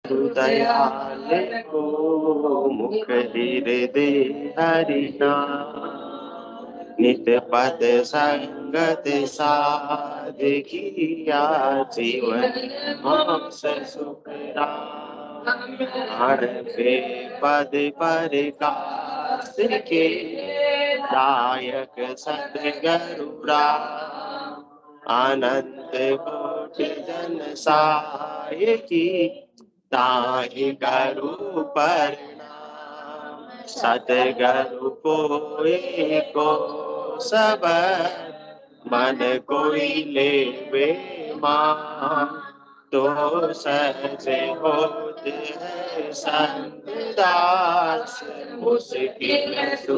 दयाल को मुख हृदय हरिना नित पद संगत साध किया जीवन मास सुख राम पे पद पर कास के दायक सतगरुड़ा अनंत कोटि जन साय की ताहि करु प्रणाम सतगरु को सब मन कोई लेवे मान तो सहजे होते है संत दास मुश्किल सु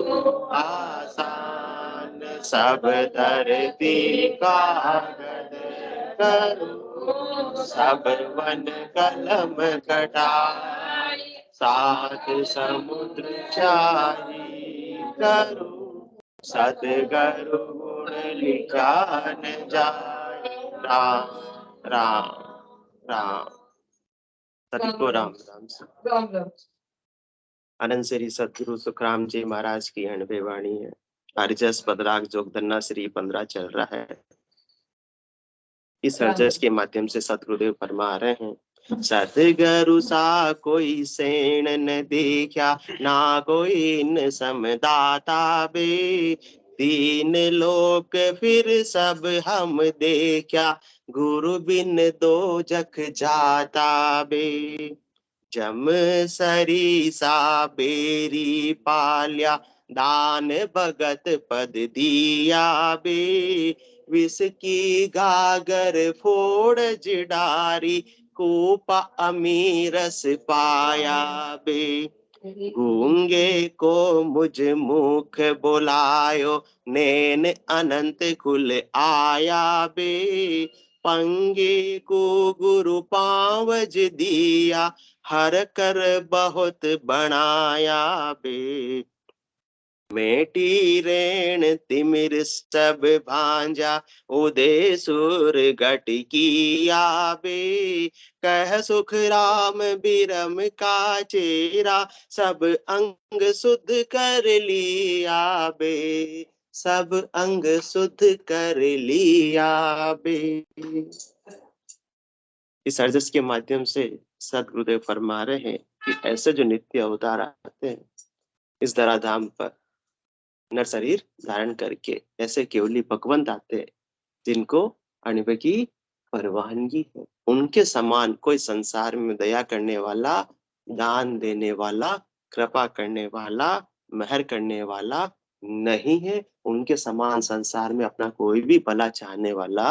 आसान सब धरती कागज करो सब वन कलम कटाई सात समुद्र चारी करो सतगरु गुण लिखा न जाए राम राम राम सभी को राम राम आनंद श्री सदगुरु सुखराम जी महाराज की अणबे वाणी है। हरिजस पदराग जोगदन्ना श्री 15 चल रहा है। इस हरजस के माध्यम से सतगुरुदेव फरमा रहे हैं, सतगुरु सा कोई सेण न देखा ना कोई न समदाता बे तीन लोक फिर सब हम देखा गुरु बिन दो जख जाता बे जम सरी सा बेरी पाल्या दान भगत पद दिया बे विष की गागर फोड़ जिडारी कूपा अमीरस पाया बे गूंगे को मुझ मुख बुलायो नैन अनंत खुल आया बे पंगे को गुरु पावज दिया हर कर बहुत बनाया बे मेटी रेण तिमिर सब भांजा उदय सुर घट किया बे कह सुख राम बिरम का चेरा सब अंग शुद्ध कर लिया बे सब अंग शुद्ध कर लिया बे। इस अर्जस के माध्यम से सदगुरुदेव फरमा रहे हैं कि ऐसे जो नित्य अवतार आते हैं इस धराधाम पर नर शरीर धारण करके, ऐसे केवली भगवंत आते हैं जिनको अनुभव की परवानगी है। उनके समान कोई संसार में दया करने वाला, दान देने वाला, कृपा करने वाला, मेहर करने वाला नहीं है। उनके समान संसार में अपना कोई भी भला चाहने वाला,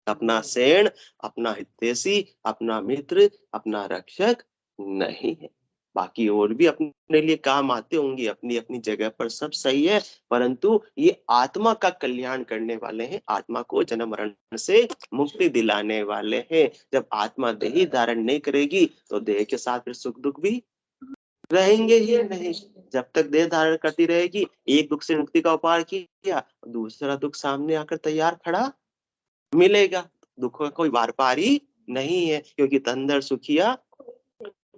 अपना सेण, अपना हितैषी, अपना मित्र, अपना रक्षक नहीं है। बाकी और भी अपने लिए काम आते होंगे, अपनी अपनी जगह पर सब सही है, परंतु ये आत्मा का कल्याण करने वाले हैं, आत्मा को जन्म मरण से मुक्ति दिलाने वाले हैं। जब आत्मा देह धारण नहीं करेगी तो देह के साथ फिर सुख दुख भी रहेंगे ही नहीं। जब तक देह धारण करती रहेगी, एक दुख से मुक्ति का उपाय किया, दूसरा दुख सामने आकर तैयार खड़ा मिलेगा। दुख का कोई वार पारी नहीं है, क्योंकि तंदर सुखिया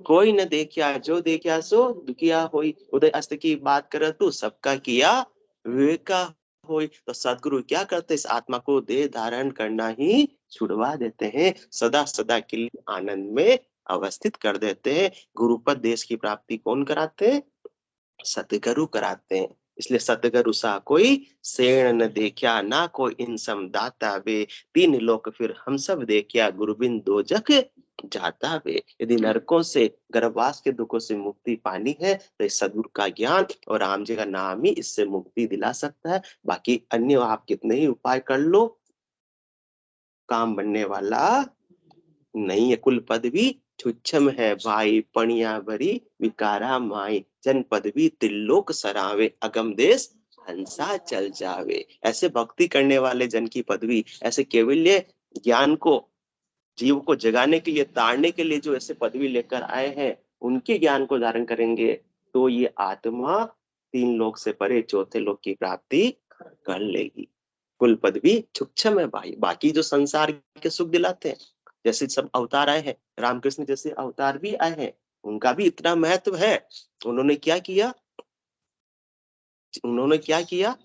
कोई न देखिया जो देखिया सो दुखिया होई। उदय अस्त की बात कर तू सबका किया विवेका होई। तो सदगुरु क्या करते, इस आत्मा को देह धारण करना ही छुड़वा देते हैं, सदा सदा के लिए आनंद में अवस्थित कर देते हैं। गुरुपद देश की प्राप्ति कौन कराते हैं? सतगुरु कराते हैं। इसलिए सतगुरु सा कोई सेण न देखा ना कोई इन समदाता वे तीन लोक फिर हम सब देखिया गुरुबिन दो जख जाता वे। यदि नरकों से, गर्भवास के दुखों से मुक्ति पानी है तो इस सदगुरु का ज्ञान और राम जी का नाम ही इससे मुक्ति दिला सकता है। बाकी अन्य आप कितने ही उपाय कर लो, काम बनने वाला नहीं है। कुल पदवी छुच्छम है भाई पणिया भरी विकारा माई जन पदवी त्रिलोक सरावे अगम देश हंसा चल जावे। ऐसे भक्ति करने वाले जन की पदवी, ऐसे केवल्य ज्ञान को जीव को जगाने के लिए, ताड़ने के लिए जो ऐसे पदवी लेकर आए हैं, उनके ज्ञान को धारण करेंगे तो ये आत्मा तीन लोक से परे चौथे लोक की प्राप्ति कर लेगी। कुल पदवी छुच्छम है भाई। बाकी जो संसार के सुख दिलाते हैं, जैसे सब अवतार आए हैं, रामकृष्ण जैसे अवतार भी आए हैं, उनका भी इतना महत्व है। उन्होंने क्या किया, उन्होंने क्या किया,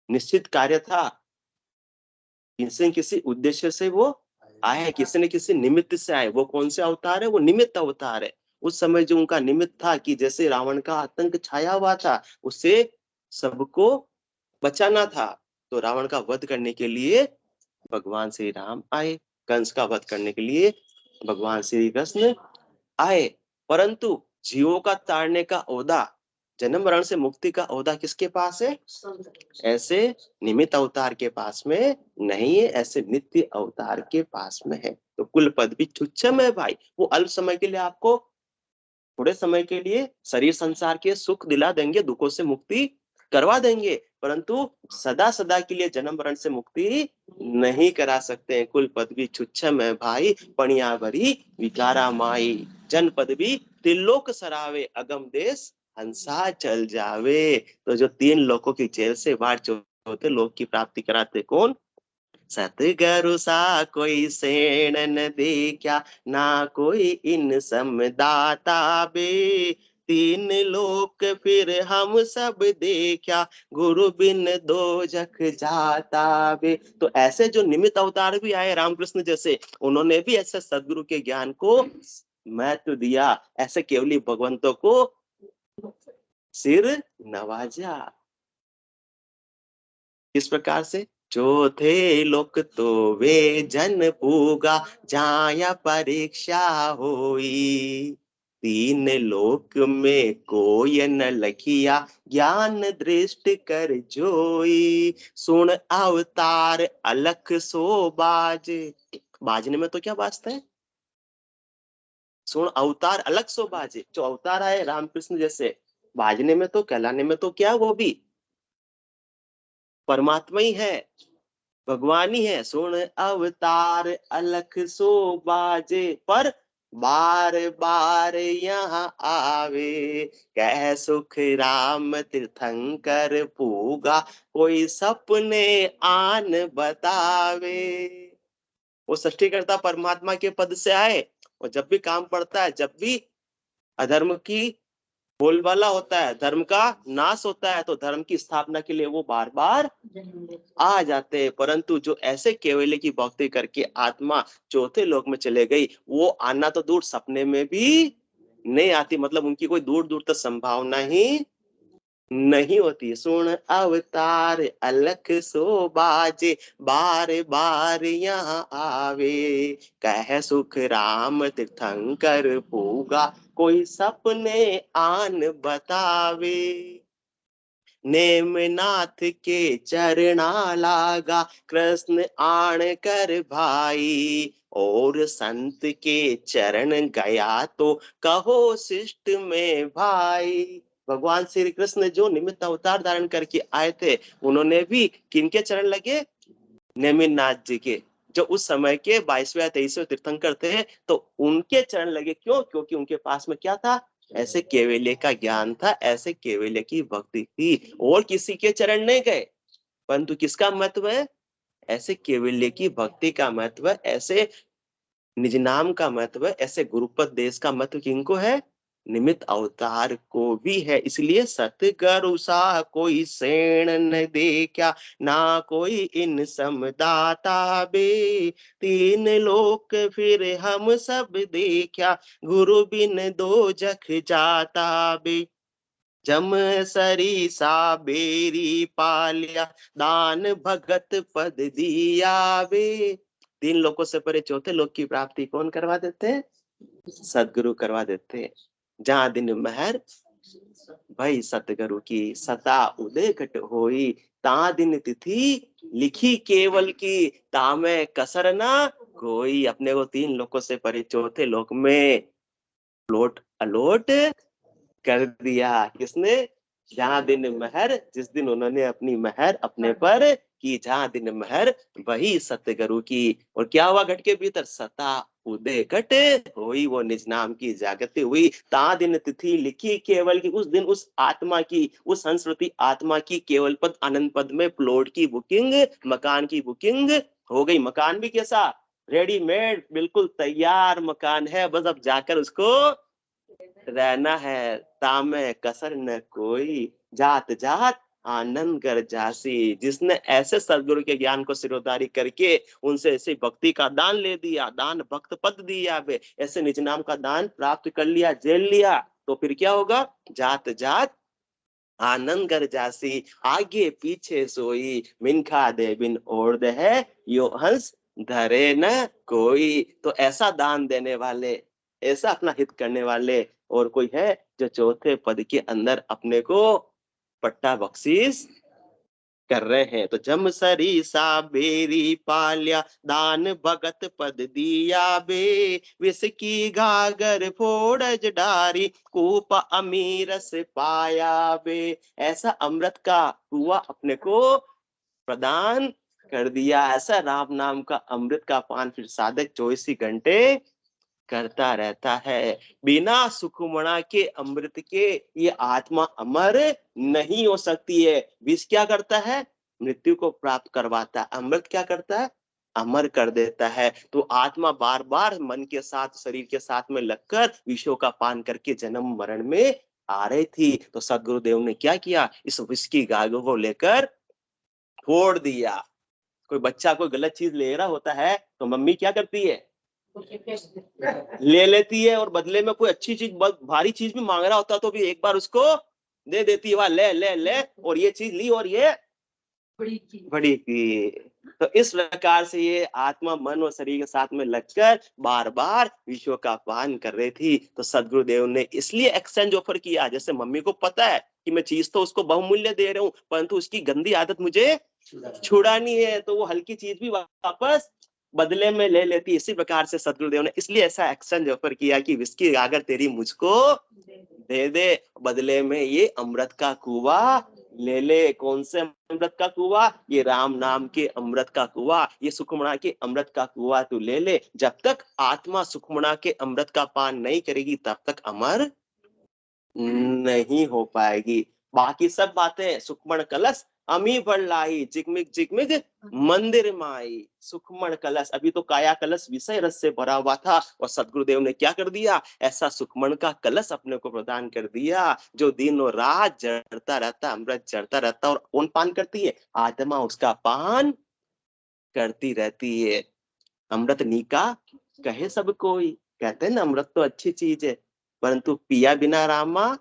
निश्चित कार्य था, किसी न किसी उद्देश्य से वो आए हैं, किसी न किसी निमित्त से आए। वो कौन से अवतार है, वो निमित्त अवतार है। उस समय जो उनका निमित्त था कि जैसे रावण का आतंक छाया हुआ था, उससे सबको बचाना था, तो रावण का वध करने के लिए भगवान श्री राम आए, कंस का वध करने के लिए भगवान श्री कृष्ण आए। परंतु जीवों का तारने का ओहदा, जन्म मरण से मुक्ति का ओहदा किसके पास है? ऐसे निमित्त अवतार के पास में नहीं है, ऐसे नित्य अवतार के पास में है। तो कुल पद भी तुच्छम है भाई, वो अल्प समय के लिए आपको, थोड़े समय के लिए शरीर संसार के सुख दिला देंगे, दुखों से मुक्ति करवा देंगे, परंतु सदा सदा के लिए जन्म मरण से मुक्ति नहीं करा सकते हैं। कुल पद भी छुच्छम है भाई, पणिया भरी विकारा माई, जन पद भी त्रिलोक सरावे, अगम देश हंसा चल जावे। तो जो तीन लोकों की जेल से बाहर चौथे लोक की प्राप्ति कराते कौन? सतगुरु सा कोई सेण न देखा, ना कोई इन समदाता बे, तीन लोक फिर हम सब देखा, गुरु बिन दो जख जाता बे। तो ऐसे जो निमित्त अवतार भी आए रामकृष्ण जैसे, उन्होंने भी ऐसे सदगुरु के ज्ञान को महत्व दिया, ऐसे केवली भगवंतों को सिर नवाजा। किस प्रकार से? चौथे लोक तो वे जन पूगा, जाया परीक्षा होई, तीन लोक में कोई न लखिया, ज्ञान दृष्टि कर जोई, सुन अवतार अलख सो बाज। बाजने में तो क्या बाजता है? सुन अवतार अलग सो बाजे। जो अवतार आए रामकृष्ण जैसे, बाजने में तो, कहलाने में तो क्या, वो भी परमात्मा ही है, भगवान ही है। सुन अवतार अलख सो बाजे, पर बार बार यहाँ आवे, कह सुख राम तीर्थंकर पूगा, कोई सपने आन बतावे। वो सृष्टिकर्ता परमात्मा के पद से आए, और जब भी काम पड़ता है, जब भी अधर्म की बोलबाला होता है, धर्म का नाश होता है, तो धर्म की स्थापना के लिए वो बार बार आ जाते हैं। परंतु जो ऐसे केवले की भक्ति करके आत्मा चौथे लोक में चले गई, वो आना तो दूर, सपने में भी नहीं आती, मतलब उनकी कोई दूर दूर तक संभावना ही नहीं होती। सुन अवतार अलख सो बाजे, बार बार यहाँ आवे, कह सुख राम तीर्थंकर पूगा, कोई सपने आन बतावे। नेमनाथ के चरणा लागा, कृष्ण आण कर भाई, और संत के चरण गया तो कहो शिष्ट में भाई। भगवान श्री कृष्ण जो निमित्त अवतार धारण करके आए थे, उन्होंने भी किनके चरण लगे? नेमिनाथ जी के, जो उस समय के 22वें या 23वें तीर्थंकर थे, तो उनके चरण लगे। क्यों? क्योंकि उनके पास में क्या था? ऐसे केवल्य का ज्ञान था, ऐसे केवल्य की भक्ति थी, और किसी के चरण नहीं गए। परंतु किसका महत्व है? ऐसे केवल्य की भक्ति का महत्व है, ऐसे निज नाम का महत्व है, ऐसे गुरुपद देश का महत्व किनको है? निमित्त अवतार को भी है। इसलिए सतगुरु सा कोई सेण न देखा, ना कोई इन समदाता बे, तीन लोक फिर हम सब देखा, गुरु बिन दो जख जाता बे। जम सरीसा बेरी पालिया, दान भगत पद दिया वे। तीन लोकों से परे चौथे लोक की प्राप्ति कौन करवा देते हैं? सदगुरु करवा देते हैं। जहाँ दिन महर भाई सतगुरु की, सता उदय घट होई, ता दिन तिथि लिखी केवल की, तामे कसर ना कोई। अपने को तीन लोकों से परे चौथे लोक में लोट अलोट कर दिया। किसने? जहाँ दिन महर, जिस दिन उन्होंने अपनी महर अपने पर की, जहाँ दिन महर वही सतगुरु की। और क्या हुआ घट के भीतर? सता उदय घट हुई, वो निज नाम की जागृति हुई। ता दिन तिथि लिखी केवल की, उस दिन उस आत्मा की, उस संस्कृति आत्मा की केवल पद आनंद पद में प्लॉट की बुकिंग, मकान की बुकिंग हो गई। मकान भी कैसा? रेडीमेड बिल्कुल तैयार मकान है, बस अब जाकर उसको रहना है। तामे कसर न कोई, जात जात आनंद कर जासी। जिसने ऐसे सदगुरु के ज्ञान को सिरोधारी करके उनसे ऐसे भक्ति का दान ले दिया, दान भक्त पद दिया, बे ऐसे निज नाम का दान प्राप्त कर लिया, जेल लिया, तो फिर क्या होगा? जात जात आनंद कर जासी, आगे पीछे सोई, मिनखा दे बिन ओढ़ दे है, यो हंस धरे न कोई। तो ऐसा दान देने वाले, ऐसा अपना हित करने वाले और कोई है जो चौथे पद के अंदर अपने को पट्टा बख्शीश कर रहे हैं? तो जम सरी सा बेरी पाल्या, दान भगत पद दिया बे, विष की घागर फोड़ज डारी, कूप अमीरस पाया बे। ऐसा अमृत का कुआं अपने को प्रदान कर दिया। ऐसा राम नाम का अमृत का पान फिर साधक 24 घंटे करता रहता है। बिना सुखमणा के अमृत के ये आत्मा अमर नहीं हो सकती है। विष क्या करता है? मृत्यु को प्राप्त करवाता है। अमृत क्या करता है? अमर कर देता है। तो आत्मा बार बार मन के साथ, शरीर के साथ में लगकर विषयों का पान करके जन्म मरण में आ रही थी। तो सदगुरुदेव ने क्या किया? इस विष की गागों को लेकर फोड़ दिया। कोई बच्चा कोई गलत चीज ले रहा होता है तो मम्मी क्या करती है? ले लेती है, और बदले में कोई अच्छी चीज, भारी चीज भी मांग रहा होता तो भी एक बार उसको दे देती है, वाह ले ले ले, और ये चीज ली और ये बड़ी की। तो इस प्रकार से ये आत्मा मन और शरीर के साथ में लगकर बार बार विषयों का पान कर रही थी। तो सदगुरुदेव ने इसलिए एक्सचेंज ऑफर किया। जैसे मम्मी को पता है कि मैं चीज तो उसको बहुमूल्य दे रहा हूँ, परंतु उसकी गंदी आदत मुझे छुड़ानी है, तो वो हल्की चीज भी वापस बदले में ले लेती। इसी प्रकार से सदगुरुदेव ने इसलिए ऐसा एक्सचेंज ऑफर किया कि विस्की अगर तेरी मुझको दे दे, बदले में ये अमृत का कुआं ले ले। कौन से अमृत का कुआं? ये राम नाम के अमृत का कुआं, ये सुखमणा के अमृत का कुआं तू ले ले। जब तक आत्मा सुखमणा के अमृत का पान नहीं करेगी तब तक अमर नहीं हो पाएगी। बाकी सब बातें, सुखमण कलश अमी भर लाई, जिगमिग जिगमिग मंदिर माई। सुखमण कलश, अभी तो काया कलश विषय रस से भरा हुआ था, और सदगुरुदेव ने क्या कर दिया? ऐसा सुखमण का कलश अपने को प्रदान कर दिया जो दिन और रात जड़ता रहता, अमृत जड़ता रहता। और कौन पान करती है? आत्मा उसका पान करती रहती है। अमृत नीका कहे सब कोई, कहते हैं ना अमृत तो अच्छी चीज है, परंतु पिया बिना रामा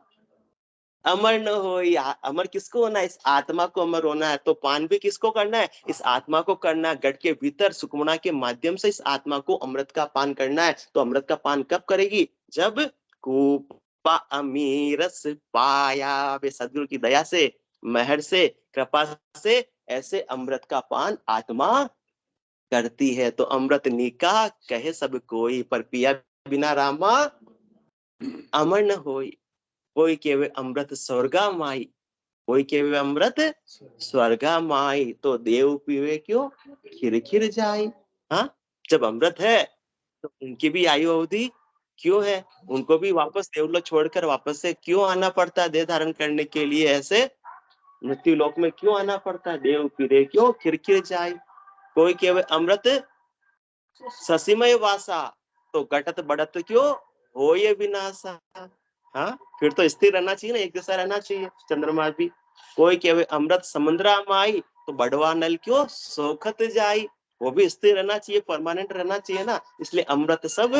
अमर न हो। अमर किसको होना है? इस आत्मा को अमर होना है। तो पान भी किसको करना है? इस आत्मा को करना है। गढ़ के भीतर सुखमणा के माध्यम से इस आत्मा को अमृत का पान करना है। तो अमृत का पान कब करेगी? जब कूपा अमीरस पाया, वे सदगुरु की दया से, मेहर से, कृपा से ऐसे अमृत का पान आत्मा करती है। तो अमृत नीका कहे सब कोई, पर पिया बिना रामा अमर न होई। कोई केवे अमृत स्वर्गा माई, कोई केवे अमृत स्वर्गा माई। तो देव पीवे क्यों खिर खिर जाई। हाँ, जब अमृत है तो उनकी भी आयु अवधि क्यों है? उनको भी वापस देवलोक छोड़कर वापस से क्यों आना पड़ता है? देह धारण करने के लिए ऐसे मृत्यु लोक में क्यों आना पड़ता है? देव पीरे क्यों खिर खिर जाई। कोई केवे अमृत ससीमय वासा, तो घटत बढ़त क्यों हो ये विनाशा। हाँ, फिर तो स्थिर रहना चाहिए ना, एक जैसा रहना चाहिए चंद्रमा भी। कोई केवे अमृत समुद्रा माई, तो बढ़वा नल क्यों सोखत जाई। वो भी स्थिर रहना चाहिए, परमानेंट रहना चाहिए ना। इसलिए अमृत सब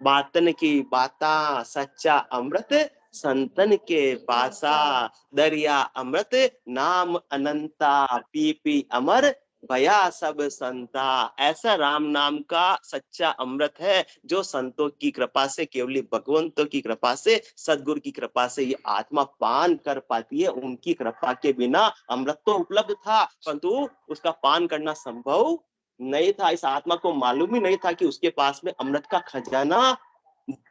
बातन की बाता, सच्चा अमृत संतन के पासा। दरिया अमृत नाम अनंता, पी पी अमर भया सब संता। ऐसा राम नाम का सच्चा अमृत है जो संतों की कृपा से, केवली भगवंतों की कृपा से, सदगुरु की कृपा से ये आत्मा पान कर पाती है। उनकी कृपा के बिना अमृत तो उपलब्ध था, परंतु उसका पान करना संभव नहीं था। इस आत्मा को मालूम ही नहीं था कि उसके पास में अमृत का खजाना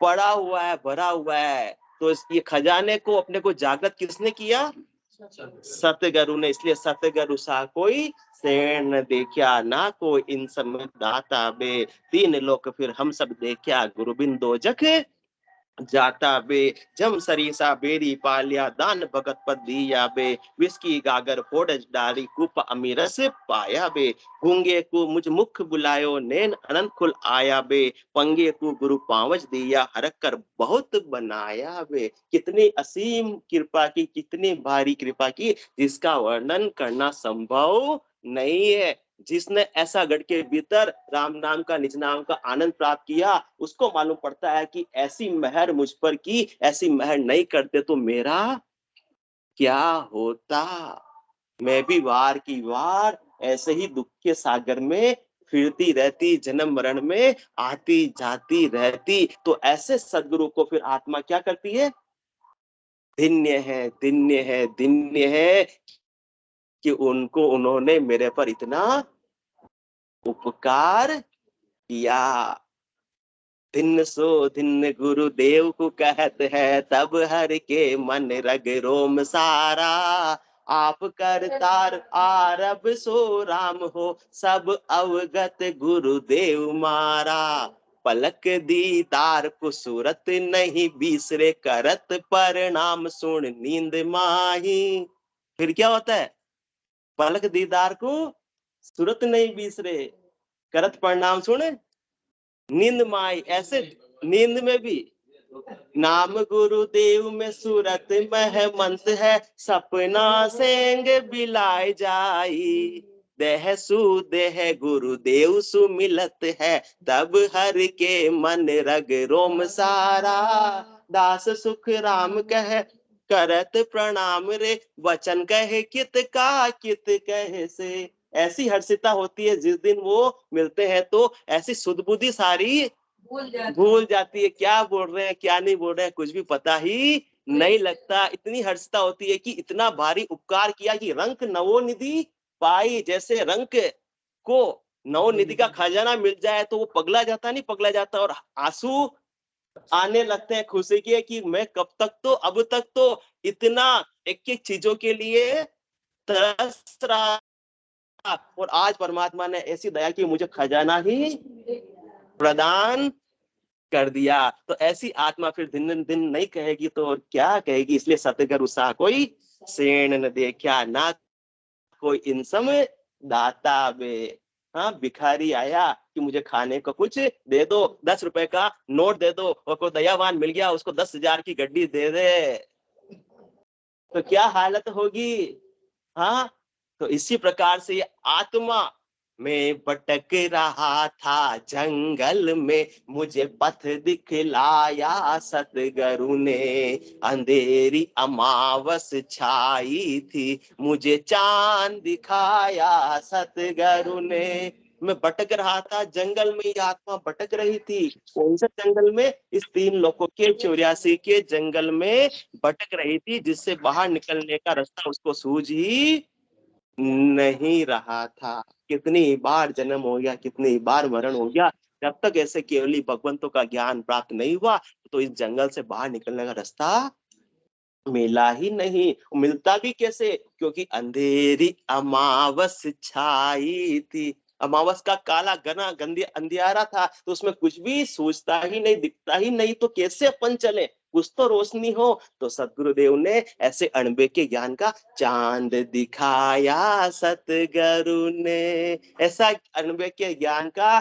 पड़ा हुआ है, भरा हुआ है। तो ये खजाने को अपने को जागृत किसने किया? सतगुरु ने। इसलिए सतगुरु सा कोई शेर न देखा, ना कोई इन सब दाता बे, तीन लोक फिर हम सब देखा, गुरु बिन दो जख जाता बे जम सरीसा बेरी पालिया दान भगत पद दिया बे विस्की गागर फोड़ डारी कुप अमीरस पाया बे गूंगे को मुझ मुख बुलायो नैन अनंत खुल आया बे पंगे को गुरु पावज दिया हरक कर बहुत बनाया बे। कितनी असीम कृपा की, कितनी भारी कृपा की, जिसका वर्णन करना संभव नहीं है। जिसने ऐसा गढ़ के भीतर राम नाम का, निज नाम का आनंद प्राप्त किया, उसको मालूम पड़ता है कि ऐसी मेहर मुझ पर की, ऐसी मेहर नहीं करते तो मेरा क्या होता। मैं भी वार की वार ऐसे ही दुख के सागर में फिरती रहती, जन्म मरण में आती जाती रहती। तो ऐसे सदगुरु को फिर आत्मा क्या करती है? धन्य है, धन्य है, धन्य है कि उनको, उन्होंने मेरे पर इतना उपकार किया। धिन्न सो धिन्न गुरुदेव को कहत है, तब हर के मन रग रोम सारा। आप करतार आरब सो राम हो, सब अवगत गुरुदेव मारा। पलक दीदार को सूरत नहीं बिसरे, करत परिणाम सुन नींद माही। फिर क्या होता है? पलक दीदार को सूरत नहीं बिसरे, करत परिणाम सुन नींद माई। ऐसे नींद में भी नाम गुरुदेव में सूरत महमंत है, सपना सेंग बिलाए जाई। देह सुदेह गुरुदेव सुमिलत है, तब हर के मन रग रोम सारा। दास सुख राम कह करत प्रणाम रे, वचन कहे कित का कित कहे से। ऐसी हर्षिता होती है जिस दिन वो मिलते हैं, तो ऐसी सुध बुद्धि सारी भूल जाती है। क्या बोल रहे हैं, क्या नहीं बोल रहे हैं, कुछ भी पता ही नहीं लगता। इतनी हर्षता होती है कि इतना भारी उपकार किया कि रंक नवोनिधि पाई। जैसे रंक को नवोनिधि का खजाना मिल जाए तो वो पगला जाता, नहीं पगला जाता, और आंसू आने लगते हैं खुशी के कि मैं कब तक, तो अब तक तो इतना एक एक चीजों के लिए तरस रहा, और आज परमात्मा ने ऐसी दया की, मुझे खजाना ही प्रदान कर दिया। तो ऐसी आत्मा फिर दिन दिन नहीं कहेगी तो और क्या कहेगी। इसलिए सतगुरु सा कोई सेण न देखा, ना कोई इंसम दाता बे। हाँ, भिखारी आया कि मुझे खाने को कुछ दे दो, 10 रुपए का नोट दे दो, और कोई दयावान मिल गया उसको 10,000 की गड्डी दे दे, तो क्या हालत होगी। हाँ, तो इसी प्रकार से ये आत्मा, मैं भटक रहा था जंगल में, मुझे पथ दिखलाया सतगुरु ने। अंधेरी अमावस छाई थी, मुझे चांद दिखाया सतगुरु ने। मैं भटक रहा था जंगल में, ये आत्मा भटक रही थी। कौन से जंगल में? इस 3 लोकों के 84 के जंगल में भटक रही थी, जिससे बाहर निकलने का रास्ता उसको सूझ ही नहीं रहा था। कितनी बार जन्म हो गया, कितनी बार मरण हो गया, जब तक ऐसे केवली भगवंतों का ज्ञान प्राप्त नहीं हुआ, तो इस जंगल से बाहर निकलने का रास्ता मिला ही नहीं। मिलता भी कैसे? क्योंकि अंधेरी अमावस छाई थी। अमावस का काला घना गंदी अंधियारा था, तो उसमें कुछ भी सूझता ही नहीं, दिखता ही नहीं, तो कैसे अपन चले? कुछ तो रोशनी हो। तो सतगुरुदेव ने ऐसे अणबे के ज्ञान का चांद दिखाया सतगुरु ने। ऐसा अणबे के ज्ञान का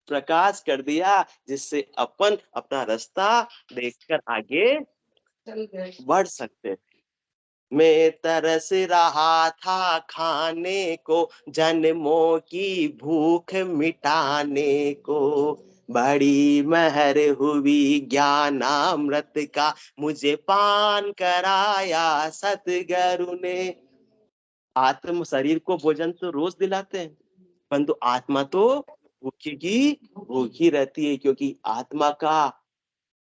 प्रकाश कर दिया, जिससे अपन अपना रास्ता देखकर आगे बढ़ सकते। मैं तरस रहा था खाने को, जन्मों की भूख मिटाने को। बड़ी मेहर हुई ज्ञानामृत का, मुझे पान कराया सतगुरु ने। आत्म शरीर को भोजन तो रोज दिलाते हैं, परंतु आत्मा तो भूखी की भूखी रहती है, क्योंकि आत्मा का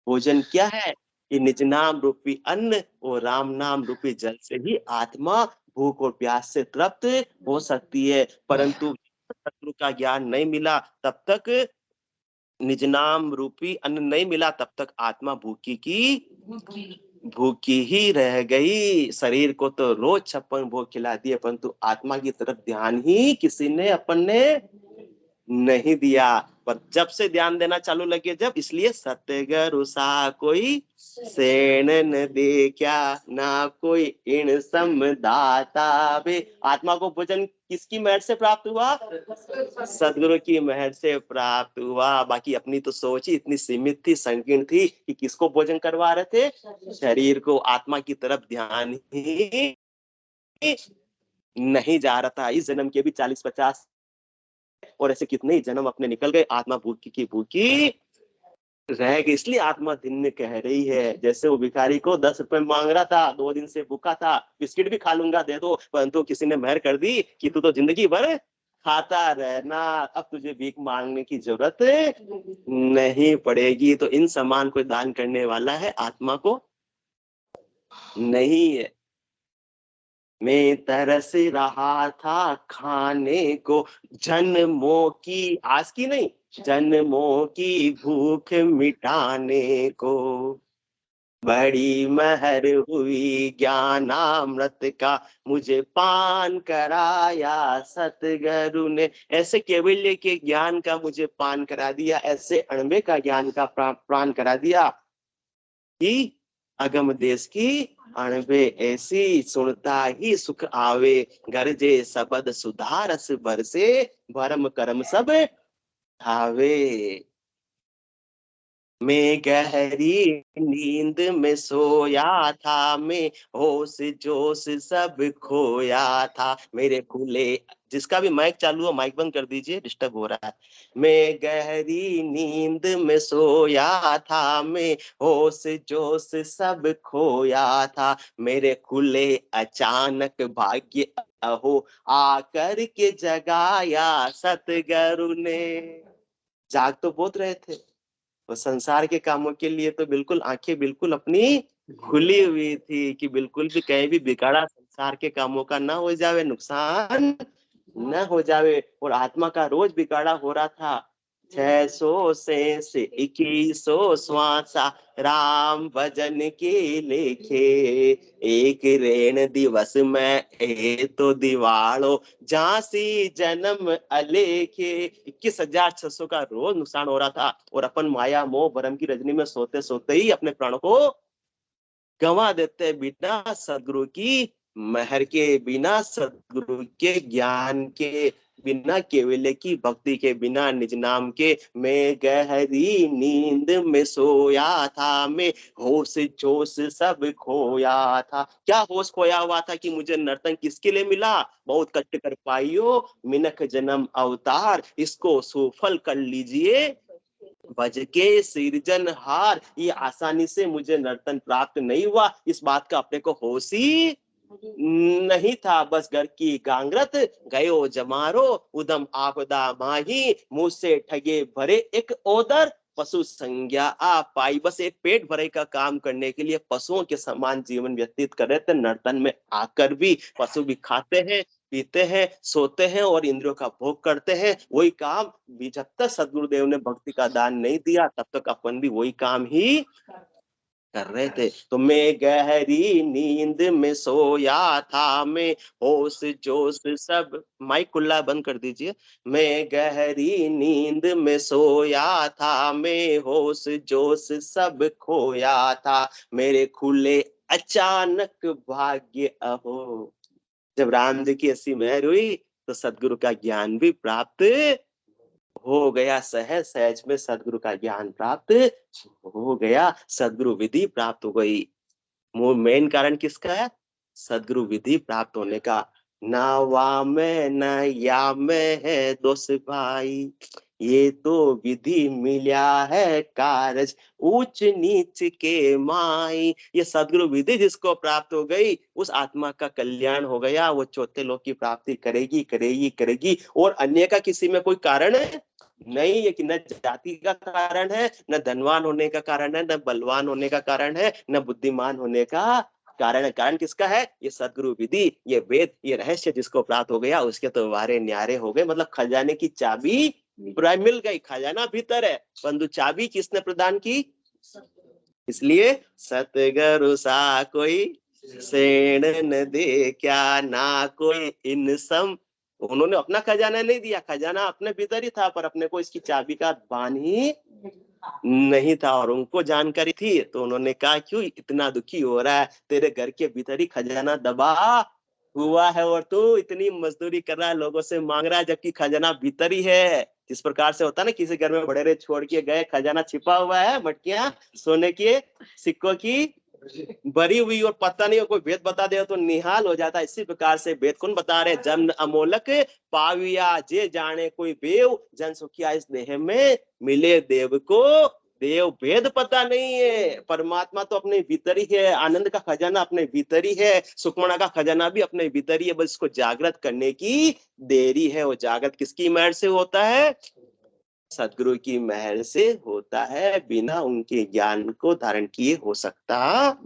भोजन क्या है? कि निज नाम रूपी अन्न और राम नाम रूपी जल से ही आत्मा भूख और प्यास से तृप्त हो सकती है। परंतु सतगुरु का ज्ञान नहीं मिला तब तक, निज नाम रूपी अन्न नहीं मिला तब तक आत्मा भूखी की भूखी ही रह गई। शरीर को तो रोज 56 भोग खिला दिए, परंतु आत्मा की तरफ ध्यान ही किसी ने, अपन ने नहीं दिया। पर जब से ध्यान देना चालू लगे जब, इसलिए सतगुरु सा कोई सेण न दे क्या, ना कोई इन सम दाता बे। आत्मा को भोजन किसकी महर से प्राप्त हुआ? सदगुरु की महर से प्राप्त हुआ। बाकी अपनी तो सोच ही इतनी सीमित थी, संकीर्ण थी कि किसको भोजन करवा रहे थे? शरीर को। आत्मा की तरफ ध्यान ही नहीं जा रहा था। इस जन्म के भी 40-50 और ऐसे कितने ही जन्म अपने निकल गए, आत्मा भूखी की भूखी रह गई। इसलिए आत्मा दिन में कह रही है, जैसे वो भिखारी को 10 रुपए मांग रहा था, 2 दिन से भूखा था, बिस्किट भी खा लूंगा दे दो, परंतु किसी ने मेहर कर दी कि तू तो जिंदगी भर खाता रहना, अब तुझे भीख मांगने की जरूरत नहीं पड़ेगी। तो इन समान कोई दान करने वाला है आत्मा को? नहीं है। मैं तरस रहा था खाने को, जन्मों की, आज की नहीं, जन्मों की भूख मिटाने को। बड़ी महर हुई ज्ञानामृत का, मुझे पान कराया सतगुरु ने। ऐसे केवल्य के ज्ञान का मुझे पान करा दिया, ऐसे अणबे का ज्ञान का प्राण करा दिया कि अगम देश की अणबे ऐसी, सुनता ही सुख आवे, गरजे सबद सुधारस बरसे, भरम करम सब ठावे। मैं गहरी नींद में सोया था, मैं होश जोश सब खोया था, मेरे खुले, जिसका भी माइक चालू हो माइक बंद कर दीजिए, डिस्टर्ब हो रहा है। मैं गहरी नींद में सोया था, मैं होश जोश सब खोया था, मेरे खुले अचानक भाग्य अहो, आकर के जगाया सतगुरु ने। जाग तो बहुत रहे थे, वो संसार के कामों के लिए तो बिल्कुल आंखें बिल्कुल अपनी खुली हुई थी कि बिल्कुल भी कहीं भी बिगाड़ा संसार के कामों का ना हो जावे, नुकसान न हो जावे। और आत्मा का रोज बिगाड़ा हो रहा था। 600 से 2100 श्वासा, राम भजन के लेखे, एक रेण दिवस में ए तो दिवालो, झांसी जन्म अलेखे। 21,600 का रोज नुकसान हो रहा था। और अपन माया मोह भरम की रजनी में सोते सोते ही अपने प्राणों को गंवा देते, बिना सदगुरु की महर के, बिना सदगुरु के ज्ञान के, बिना केवल्य की भक्ति के, बिना निज नाम के। मैं गहरी नींद में सोया था, मैं होश जोश सब खोया था। क्या होश खोया हुआ था कि मुझे नर्तन किसके लिए मिला? बहुत कष्ट कर पाइयो मिनख जन्म अवतार, इसको सुफल कर लीजिए भज के सृजनहार। ये आसानी से मुझे नर्तन प्राप्त नहीं हुआ, इस बात का अपने को होश ही नहीं था। बस घर की गांगरत गयो जमारो, उदम आपदा माही, मुंह से ठगे भरे एक ओदर, पशु संज्ञा आ पाई। बस एक पेट भरे का काम करने के लिए पशुओं के समान जीवन व्यतीत कर रहे थे। नर्तन में आकर भी पशु भी खाते हैं, पीते हैं, सोते हैं और इंद्रियों का भोग करते हैं। वही काम भी जब तक सदगुरुदेव ने भक्ति का दान नहीं दिया, तब तक अपन भी वही काम ही कर रहे थे। तो मैं गहरी नींद में सोया था, मैं होश जोश सब, माइक खुला बंद कर दीजिए। मैं गहरी नींद में सोया था, मैं होश जोश सब खोया था, मेरे खुले अचानक भाग्य अहो। जब राम जी की ऐसी मेहर हुई तो सदगुरु का ज्ञान भी प्राप्त हो गया। सहज सहज में सदगुरु का ज्ञान प्राप्त हो गया, सदगुरु विधि प्राप्त हो गई। वो मेन कारण किसका है? सदगुरु विधि प्राप्त होने का। ना वा में न या में है दोष भाई, ये तो विधि मिला है कारज, ऊंच नीच के माई। ये सदगुरु विधि जिसको प्राप्त हो गई, उस आत्मा का कल्याण हो गया। वो चौथे लोक की प्राप्ति करेगी करेगी करेगी। और अन्य का किसी में कोई कारण है नहीं है, कि न जाति का कारण है, न धनवान होने का कारण है, न बलवान होने का कारण है, न बुद्धिमान होने का कारण है। कारण किसका है? ये सदगुरु विधि, ये वेद, ये रहस्य जिसको प्राप्त हो गया, उसके तो वारे न्यारे हो गए। मतलब खजाने की चाबी पूरा मिल गई। खजाना भीतर है, परंतु चाबी किसने प्रदान की? इसलिए सतगुरु सा कोई सेण न दे क्या, ना कोई इन सम उन्होंने अपना खजाना नहीं दिया, खजाना अपने भीतर ही था, पर अपने को इसकी चाबी का भान ही नहीं था। और उनको जानकारी थी, तो उन्होंने कहा क्यों इतना दुखी हो रहा है, तेरे घर के भीतर ही खजाना दबा हुआ है और तू इतनी मजदूरी कर रहा है, लोगों से मांग रहा है, जबकि खजाना भीतर ही है। जिस प्रकार से होता है ना, किसी घर में बड़े छोड़ के गए, खजाना छिपा हुआ है, मटकियां सोने के सिक्कों की भरी हुई, और पता नहीं कोई भेद बता दे तो निहाल हो जाता है। इसी प्रकार से भेद कौन बता रहे, जन्म अमोलक पाविया जे जाने कोई बेव, जन सुखिया इस देह में मिले देव को देव। भेद पता नहीं है, परमात्मा तो अपने भीतर ही है, आनंद का खजाना अपने भीतर ही है, सुखमणा का खजाना भी अपने भीतर ही है, बस इसको जागृत करने की देरी है। वो जागृत किसकी महर से होता है, सदगुरु की महर से होता है, बिना उनके ज्ञान को धारण किए हो सकता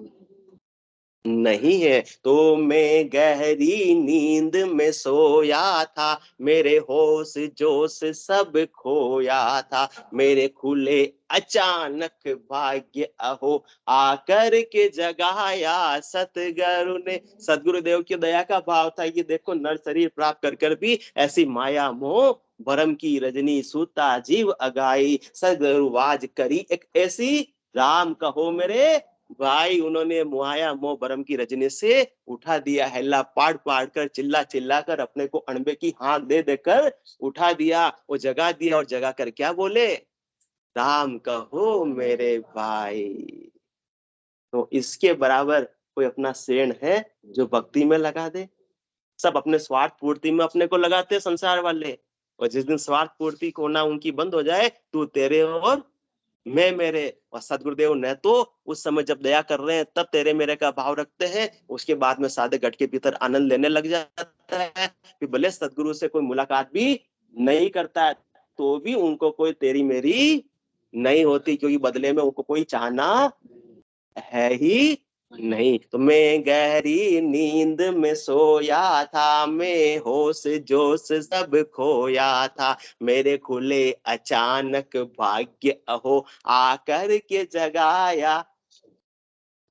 नहीं है। तो मैं गहरी नींद में सोया था, मेरे होश जोश सब खोया था, मेरे खुले अचानक भाग्य अहो आकर के जगाया सतगुरु ने। सदगुरुदेव की दया का भाव था कि देखो नर शरीर प्राप्त कर भी ऐसी माया मोह भरम की रजनी सूता जीव अगाई, सदगुरुवाज करी एक ऐसी राम कहो मेरे भाई। उन्होंने मुहाया मोह भरम की रजनी से उठा दिया, हल्ला पाड़ पाड़ कर, चिल्ला चिल्ला कर, अपने को अणबे की हाँक दे देकर उठा दिया, वो जगा दिया। और जगा कर क्या बोले, राम कहो मेरे भाई। तो इसके बराबर कोई अपना सेण है जो भक्ति में लगा दे? सब अपने स्वार्थ पूर्ति में अपने को लगाते संसार वाले, और जिस दिन स्वार्थ पूर्ति होना उनकी बंद हो जाए, तू तेरे और मैं मेरे। और सदगुरुदेव ने तो उस समय जब दया कर रहे हैं तब तेरे मेरे का भाव रखते हैं, उसके बाद में सादे घट के भीतर आनंद लेने लग जाता है। कि भले सदगुरु से कोई मुलाकात भी नहीं करता है, तो भी उनको कोई तेरी मेरी नहीं होती, क्योंकि बदले में उनको कोई चाहना है ही नहीं। तो मैं गहरी नींद में सोया था, मैं होश जोश सब खोया था, मेरे खुले अचानक भाग्य अहो आकर के जगाया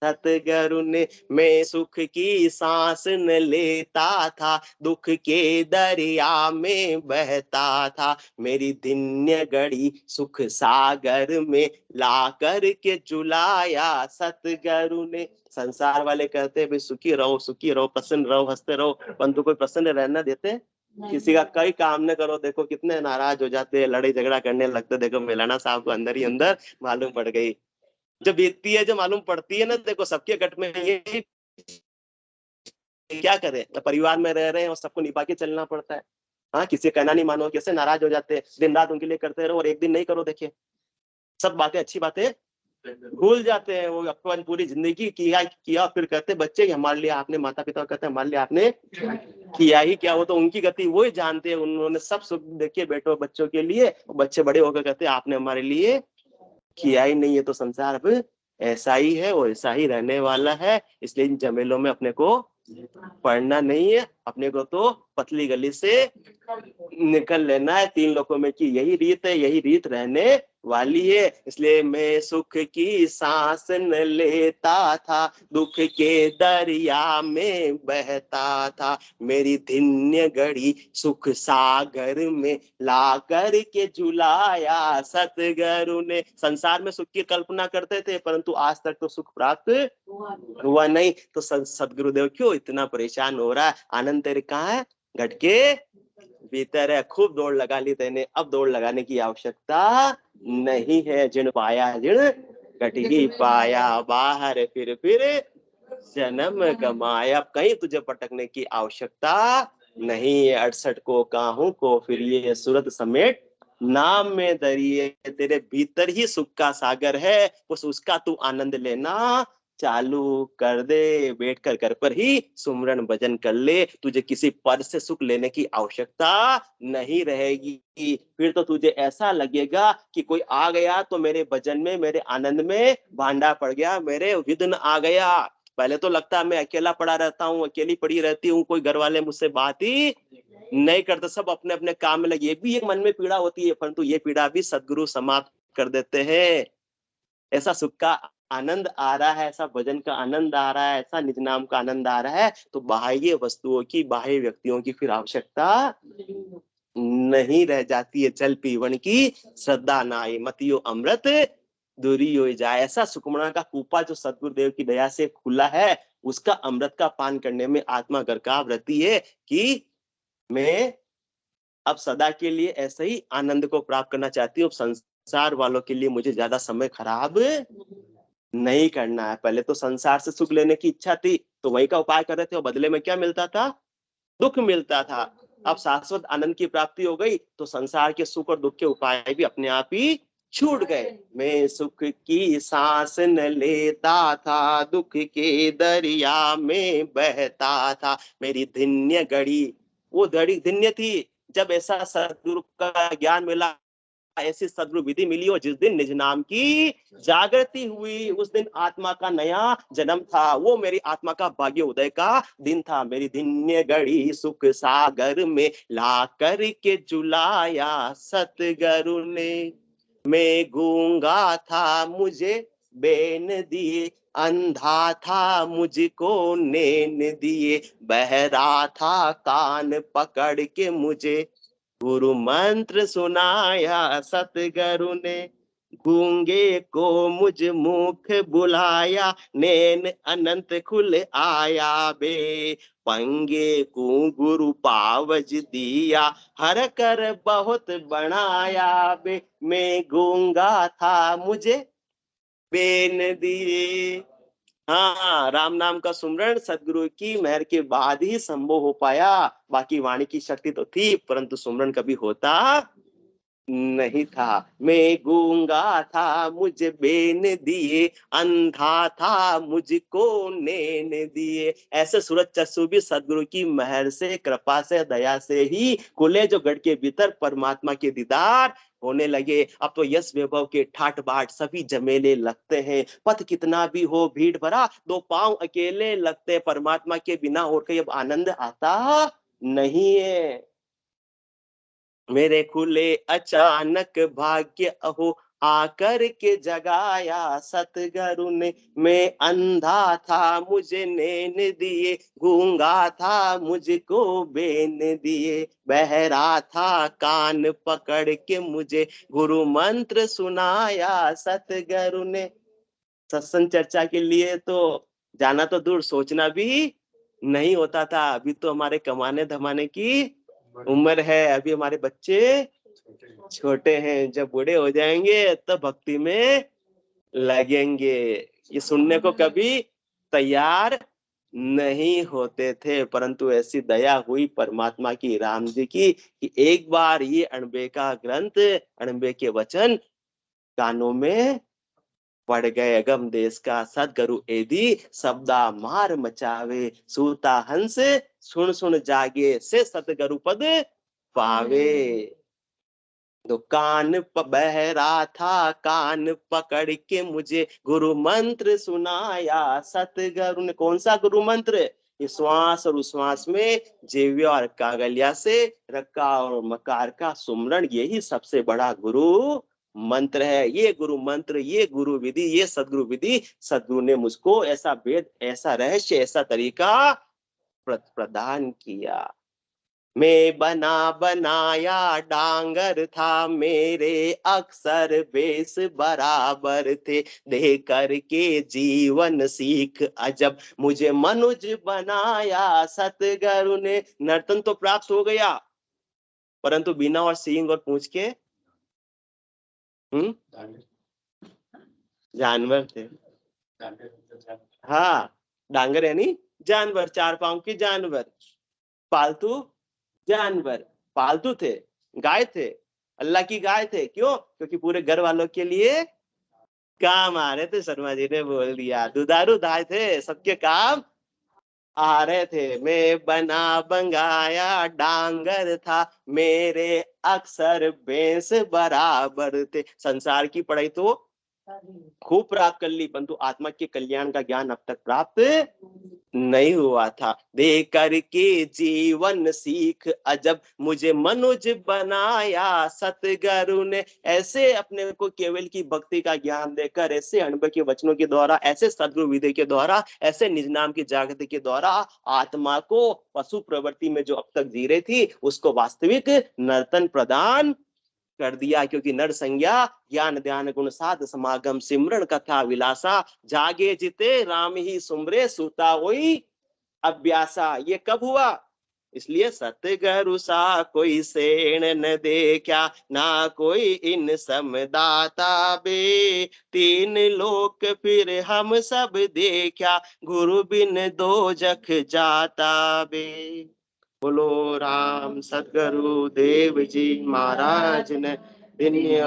सतगुरु ने। मैं सुख की सांस न लेता था, दुख के दरिया में बहता था, मेरी दिन्य घड़ी सुख सागर में ला कर के झुलाया सतगुरु ने। संसार वाले कहते हैं भाई सुखी रहो, प्रसन्न रहो, हंसते रहो, परंतु कोई प्रसन्न रहना देते? किसी का कई काम न करो, देखो कितने नाराज हो जाते हैं, लड़ाई झगड़ा करने लगते। देखो मौलाना साहब को अंदर ही अंदर मालूम पड़ गई, जब बीतती है, जो मालूम पड़ती है ना, देखो सबके गट में ये क्या करें, परिवार में रह रहे हैं और सबको निभा के चलना पड़ता है। हाँ, किसी का कहना नहीं मानो, कैसे नाराज हो जाते हैं, दिन रात उनके लिए करते रहो और एक दिन नहीं करो, देखिए सब बातें अच्छी बातें भूल जाते हैं। वो अपन पूरी जिंदगी किया फिर कहते बच्चे हमारे लिए आपने, माता पिता कहते हैं हमारे लिए आपने किया ही क्या, वो तो उनकी गति वो ही जानते हैं, उन्होंने सब सुख देखिए बेटो बच्चों के लिए, बच्चे बड़े होकर कहते हैं आपने हमारे लिए किया ही नहीं है। तो संसार अब ऐसा ही है और ऐसा ही रहने वाला है, इसलिए इन झमेलों में अपने को पढ़ना नहीं है, अपने को तो पतली गली से निकल लेना है। तीन लोकों में की यही रीत है, यही रीत रहने वाली है। इसलिए मैं सुख की सांस न लेता था, दुख के दरिया में बहता था, मेरी धिन्य घड़ी सुख सागर में ला कर के झुलाया सतगुरु ने। संसार में सुख की कल्पना करते थे, परंतु आज तक तो सुख प्राप्त हुआ नहीं। तो सदगुरुदेव क्यों इतना परेशान हो रहा है? आनंद तेरे कहाँ है? घट के भीतर है। खूब दौड़ लगा ली तेने, अब दौड़ लगाने की आवश्यकता नहीं है। जिन पाया जिन घट ही पाया, बाहर फिर जन्म गमाया। कहीं तुझे भटकने की आवश्यकता नहीं है। 68 को काहू को फिर ये सूरत समेट नाम में दरिए, तेरे भीतर ही सुख का सागर है, बस उसका तू आनंद लेना चालू कर दे। बैठकर घर पर ही सुमरन भजन कर ले, तुझे किसी पद से सुख लेने की आवश्यकता नहीं रहेगी। फिर तो तुझे ऐसा लगेगा कि कोई आ गया तो मेरे भजन में, मेरे आनंद में भांडा पड़ गया, मेरे विघ्न आ गया। पहले तो लगता है मैं अकेला पड़ा रहता हूँ, अकेली पड़ी रहती हूँ, कोई घर वाले मुझसे बात ही नहीं करते, सब अपने अपने काम में लगे। ये भी एक मन में पीड़ा होती है, परंतु ये पीड़ा भी सदगुरु समाप्त कर देते हैं। ऐसा सुख का आनंद आ रहा है, ऐसा भजन का आनंद आ रहा है, ऐसा निज नाम का आनंद आ रहा है, तो बाह्य वस्तुओं की, बाह्य व्यक्तियों की फिर आवश्यकता नहीं रह जाती है। जल पीवन की श्रद्धा नाई, मतियो अमृत दूरी हो जाए। ऐसा सुकुमार का कूपा जो सदगुरुदेव की दया से खुला है, उसका अमृत का पान करने में आत्मा गरकाव रहती है कि मैं अब सदा के लिए ऐसे ही आनंद को प्राप्त करना चाहती हूँ। संसार वालों के लिए मुझे ज्यादा समय खराब नहीं करना है। पहले तो संसार से सुख लेने की इच्छा थी, तो वही का उपाय कर रहे थे, और बदले में क्या मिलता था? दुख मिलता था। अब शाश्वत आनंद की प्राप्ति हो गई, तो संसार के सुख और दुख के उपाय भी अपने आप ही छूट गए। मैं सुख की सांस न लेता था, दुख के दरिया में बहता था, मेरी धन्य घड़ी वो घड़ी धन्य थी जब ऐसा सदगुरु का ज्ञान मिला, ऐसी सदगुरु विधि मिली, और जिस दिन निज नाम की जागृति हुई, उस दिन आत्मा का नया जन्म था। वो मेरी आत्मा का भाग्य उदय का दिन था। मेरी धन्य घड़ी सुख सागर में ला कर के जुलाया सतगुरु ने। मैं गूंगा था मुझे बेन दिए, अंधा था मुझको नैन दिए, बहरा था कान पकड़ के मुझे गुरु मंत्र सुनाया सतगुरु ने। गूंगे को मुझ मुख बुलाया, नैन अनंत खुल आया बे, पंगे को गुरु पावज दिया, हर कर बहुत बनाया बे। मैं गूंगा था मुझे बेन दिए। हाँ, राम नाम का सुमरण सदगुरु की मेहर के बाद ही संभव हो पाया। बाकी वाणी की शक्ति तो थी, परंतु सुमरण कभी होता नहीं था। मैं गूंगा था मुझे बेन दिए, अंधा था मुझको नैन दिए। ऐसे सूरज चक्षु भी सदगुरु की मेहर से, कृपा से, दया से ही खुले, जो गढ़ के भीतर परमात्मा के दीदार होने लगे। अब तो यश वैभव के ठाट बाट सभी जमेले लगते हैं, पथ कितना भी हो भीड़ भरा, दो पांव अकेले लगते, परमात्मा के बिना और कहीं अब आनंद आता नहीं है। मेरे खुले अचानक भाग्य अहो, आकर के जगाया सतगुरु ने। मैं अंधा था मुझे नैन दिए, गूंगा था मुझको बेन दिए, बहरा था कान पकड़ के मुझे गुरु मंत्र सुनाया सतगुरु ने। सत्संग चर्चा के लिए तो जाना तो दूर, सोचना भी नहीं होता था। अभी तो हमारे कमाने धमाने की उम्र है, अभी हमारे बच्चे छोटे हैं। जब बूढ़े हो जाएंगे तो भक्ति में लगेंगे। ये सुनने को कभी तैयार नहीं होते थे, परंतु ऐसी दया हुई परमात्मा की, राम जी की, कि एक बार ये अणबे का ग्रंथ, अणबे के वचन कानों में पड़ गए। अगम देश का सदगुरु एदी, शब्दा मार मचावे, सूता हंस सुन सुन जागे, से सतगुरु पद पावे। तो कान बहरा था, कान पकड़ के मुझे गुरु मंत्र सुनाया सतगुरु ने। कौन सा गुरु मंत्र? ये श्वास और उश्वास में जेव्य और कागलिया से रक्का और मकार का सुमरण, यही सबसे बड़ा गुरु मंत्र है। ये गुरु मंत्र, ये गुरु विधि, ये सदगुरु विधि, सदगुरु ने मुझको ऐसा वेद, ऐसा रहस्य, ऐसा तरीका प्रदान किया। मैं बना बनाया डांगर था, मेरे अक्षर बेस बराबर थे, दे करके जीवन सीख अजब, मुझे मनुज बनाया सतगुरु ने। नर्तन तो प्राप्त हो गया, परंतु बिना और सींग और पूंछ के जानवर थे। हाँ, डांगर यानी जानवर, चार पांव के जानवर, पालतू जानवर। पालतू थे, गाय थे, अल्लाह की गाय थे। क्यों? क्योंकि पूरे घर वालों के लिए काम आ रहे थे। शर्मा जी ने बोल दिया, दुधारू गाय थे, सबके काम आ रहे थे। मैं बना बंगाया डांगर था, मेरे अक्षर भैंस बराबर थे। संसार की पढ़ाई तो खूब प्राप्त कर ली, परंतु आत्मा के कल्याण का ज्ञान अब तक प्राप्त नहीं हुआ था। दे करके जीवन सीख अजब मुझे मनुज बनाया सतगुरु ने। ऐसे अपने को केवल की भक्ति का ज्ञान देकर, ऐसे अनुभव के वचनों के द्वारा, ऐसे सदगुरु विधि के द्वारा, ऐसे निज नाम की जागृति के द्वारा आत्मा को पशु प्रवृत्ति में जो अब तक जी रही थी उसको वास्तविक नर्तन प्रदान कर दिया। क्योंकि नर संज्ञा ज्ञान ध्यान गुण साध समागम सिमरण कथा विलासा, जागे जिते राम ही सुमरे सूता होई अभ्यासा। ये कब हुआ? इसलिए सतगुरु सा कोई सेण न देखा, ना कोई इन समदाता बे। तीन लोक फिर हम सब देखा, गुरु बिन दो जख जाता बे। बोलो राम सतगुरु देव जी महाराज ने। धन्य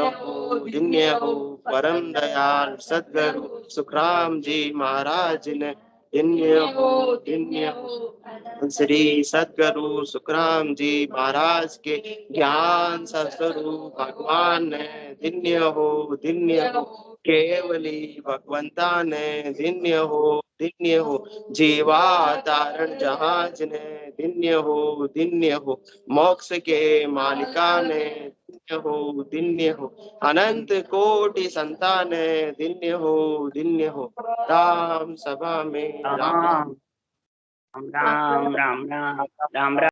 हो परम दयाल सतगुरु सुखराम जी महाराज ने। धन्य हो श्री सतगुरु सुखराम जी महाराज के ज्ञान सतस्वरूप भगवान ने। धन्य हो केवली भगवंता ने। धन्य हो जीवातारण जहाज ने। धन्य हो मोक्ष के मालिका ने। धन्य हो अनंत कोटि संतान है। धन्य हो राम सभा में राम राम राम राम राम राम राम।